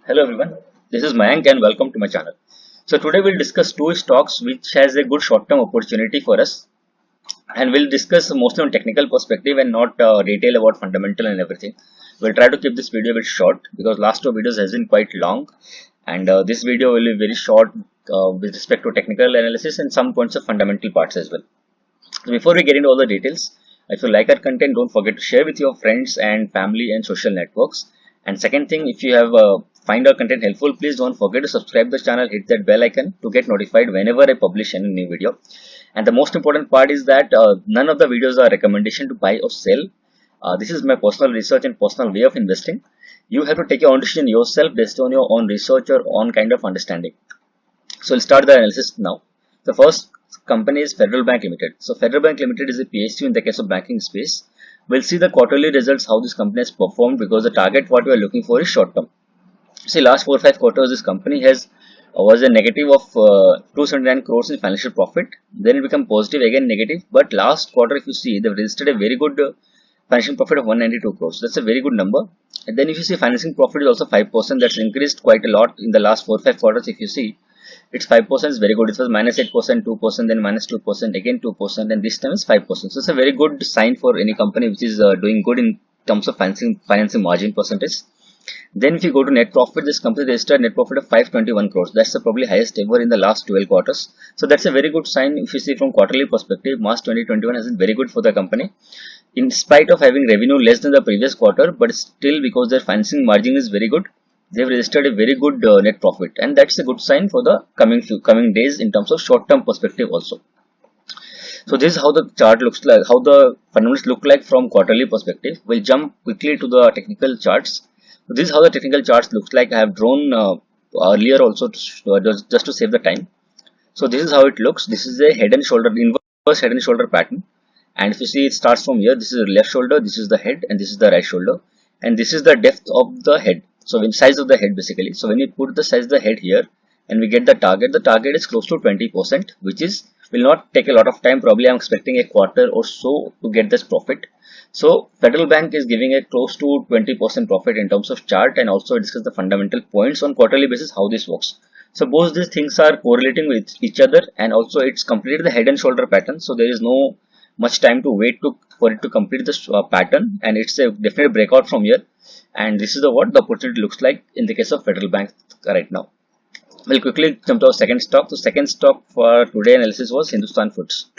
Hello everyone, this is Mayank and welcome to my channel. So today we'll discuss two stocks which has a good short-term opportunity for us, and we'll discuss mostly on technical perspective and not detail about fundamental and everything. We'll try to keep this video a bit short because last two videos has been quite long, and this video will be very short with respect to technical analysis and some points of fundamental parts as well. So before we get into all the details, if you like our content, don't forget to share with your friends and family and social networks. And second thing, if you have find our content helpful, please don't forget to subscribe the channel, hit that bell icon to get notified whenever I publish any new video. And the most important part is that none of the videos are recommendation to buy or sell. This is my personal research and personal way of investing. You have to take your own decision yourself based on your own research or own kind of understanding. So we'll start the analysis now. The first company is Federal Bank Limited. So Federal Bank Limited is a PSU in the case of banking space. We'll see the quarterly results, how this company has performed, because the target what we are looking for is short term. See, last 4 or 5 quarters, this company has was a negative of 279 crores in financial profit. Then it became positive, again negative. But last quarter, if you see, they've registered a very good financial profit of 192 crores. That's a very good number. And then if you see, financing profit is also 5%. That's increased quite a lot in the last 4 or 5 quarters. If you see, it's 5% is very good. It was minus 8%, 2%, then minus 2%, again 2%, and this time is 5%. So it's a very good sign for any company which is doing good in terms of financing margin percentage. Then if you go to net profit, this company registered net profit of 521 crores. That's the probably highest ever in the last 12 quarters. So that's a very good sign if you see from quarterly perspective. March 2021 has been very good for the company. In spite of having revenue less than the previous quarter, but still because their financing margin is very good, they've registered a very good net profit, and that's a good sign for the coming days in terms of short-term perspective also. So this is how the chart looks like, how the fundamentals look like from quarterly perspective. We'll jump quickly to the technical charts. So this is how the technical charts looks like. I have drawn earlier also just to save the time. So this is how it looks. This is a head and shoulder, inverse head and shoulder pattern. And if you see, it starts from here. This is the left shoulder, this is the head, and this is the right shoulder, and this is the depth of the head. So when size of the head basically. So when you put the size of the head here, and we get the target is close to 20%, which is will not take a lot of time. Probably I'm expecting a quarter or so to get this profit. So Federal Bank is giving a close to 20% profit in terms of chart, and also discuss the fundamental points on quarterly basis how this works. So both these things are correlating with each other, and also it's completed the head and shoulder pattern. So there is no much time to wait for it to complete this pattern, and it's a definite breakout from here. And this is what the opportunity looks like in the case of Federal Bank right now. We'll quickly jump to our second stock. The second stock for today analysis was Hindustan Foods.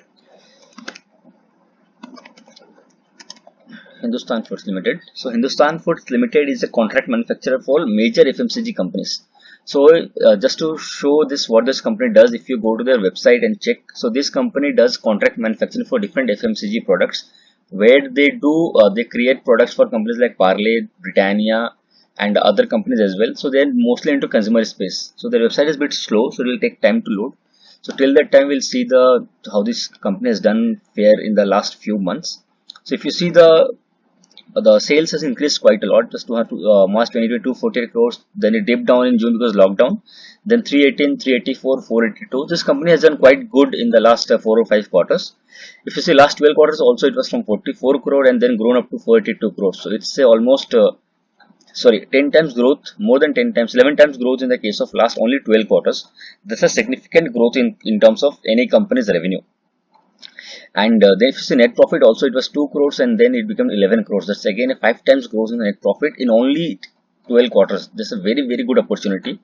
Hindustan Foods Limited. So Hindustan Foods Limited is a contract manufacturer for major FMCG companies. So just to show this what this company does, if you go to their website and check, so this company does contract manufacturing for different FMCG products, where they do they create products for companies like Parle, Britannia, and other companies as well. So they're mostly into consumer space. So their website is a bit slow, so it will take time to load. So till that time, we'll see the how this company has done fare in the last few months. So if you see the sales has increased quite a lot. Just to have to March 2022 48 crores, then it dipped down in June because lockdown, then 318, 384, 482. This company has done quite good in the last 4 or 5 quarters. If you see last 12 quarters also, it was from 44 crore and then grown up to 482 crores. So it's almost 10 times growth, more than 10 times, 11 times growth in the case of last only 12 quarters. That's a significant growth in terms of any company's revenue. And then if you see net profit also, it was 2 crores and then it became 11 crores. That's again a 5 times growth in the net profit in only 12 quarters. This is a very, very good opportunity.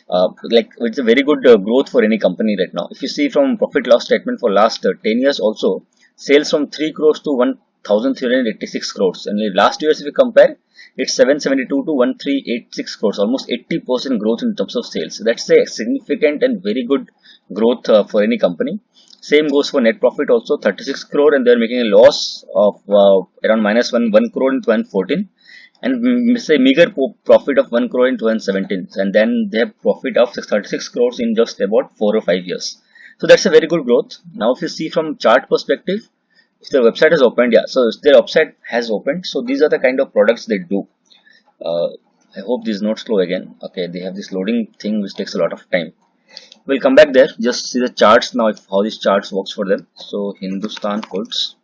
Like it's a very good growth for any company right now. If you see from profit loss statement for last 10 years also, sales from 3 crores to 1,386 crores. And last years if you compare, it's 772 to 1,386 crores, almost 80% growth in terms of sales. That's a significant and very good growth for any company. Same goes for net profit also, 36 crore, and they're making a loss of around minus 1 crore in 2014, and say meager profit of 1 crore in 2017, and then they have profit of 36 crores in just about 4 or 5 years. So that's a very good growth. Now if you see from chart perspective, if their website has opened, yeah, so their website has opened. So these are the kind of products they do. I hope this is not slow again. Okay, they have this loading thing which takes a lot of time. We'll come back there. Just see the charts now, how these charts works for them. So Hindustan Foods.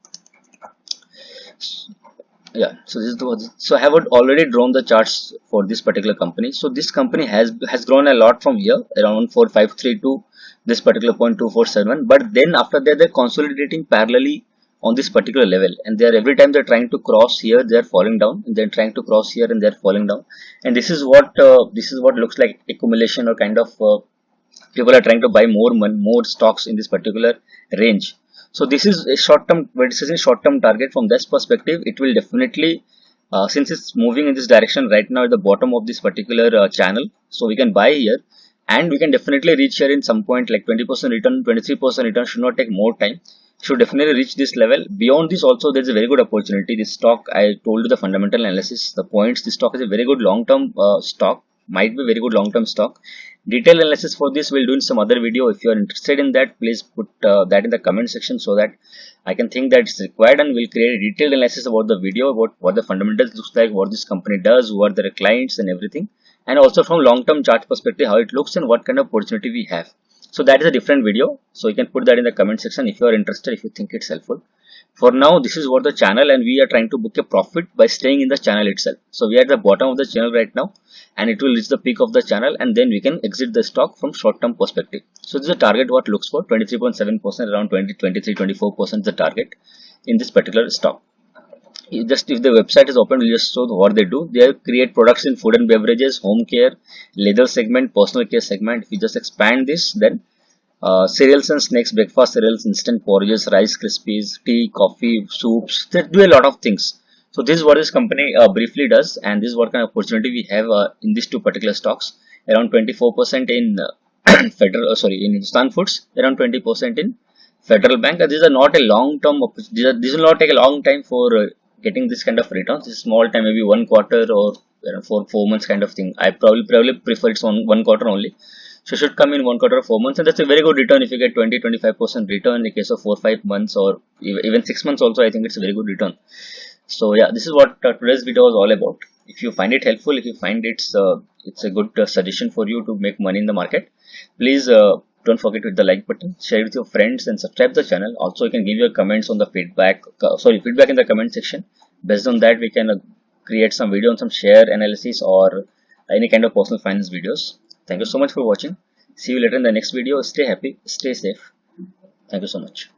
Yeah, so this is so I have already drawn the charts for this particular company. So this company has grown a lot from here around 4532 to this particular point 247, but then after that they're consolidating parallelly on this particular level, and they're every time they're trying to cross here they're falling down, and they're trying to cross here and they're falling down. And this is what looks like accumulation, or kind of people are trying to buy more stocks in this particular range. So this is a short term, but this is a short term target. From this perspective, it will definitely, since it's moving in this direction right now at the bottom of this particular channel, so we can buy here, and we can definitely reach here in some point like 20% return, 23% return. Should not take more time, should definitely reach this level. Beyond this also there's a very good opportunity. This stock, I told you the fundamental analysis, the points, this stock is a very good long term stock, might be very good long term stock. Detailed analysis for this we'll do in some other video. If you are interested in that, please put that in the comment section, so that I can think that it's required, and we'll create a detailed analysis about the video, about what the fundamentals looks like, what this company does, who are their clients and everything, and also from long term chart perspective how it looks and what kind of opportunity we have. So that is a different video, so you can put that in the comment section if you are interested, if you think it's helpful. For now, this is what the channel, and we are trying to book a profit by staying in the channel itself. So we are at the bottom of the channel right now, and it will reach the peak of the channel, and then we can exit the stock from short term perspective. So this is a target what looks for 23.7%, around 24% the target in this particular stock. Just if the website is open, we'll just show what they do. They create products in food and beverages, home care, leather segment, personal care segment. If you just expand this, then cereals and snacks, breakfast cereals, instant porridges, rice krispies, tea, coffee, soups. They do a lot of things. So this is what this company briefly does, and this is what kind of opportunity we have in these two particular stocks. Around 24% in in Hindustan Foods, around 20% in Federal Bank. These are not a long term. This will not take a long time for getting this kind of returns. This is small time, maybe 1 quarter or for 4 months kind of thing. I probably prefer it's on 1 quarter only. So should come in 1 quarter or 4 months, and that's a very good return. If you get 20-25% return in the case of 4-5 months, or even 6 months also, I think it's a very good return. So yeah, this is what today's video was all about. If you find it helpful, if you find it's a good suggestion for you to make money in the market, please don't forget to hit the like button, share it with your friends, and subscribe the channel. Also, you can give your comments on the feedback in the comment section. Based on that, we can create some video on some share analysis or any kind of personal finance videos. Thank you so much for watching. See you later in the next video. Stay happy, stay safe. Thank you so much.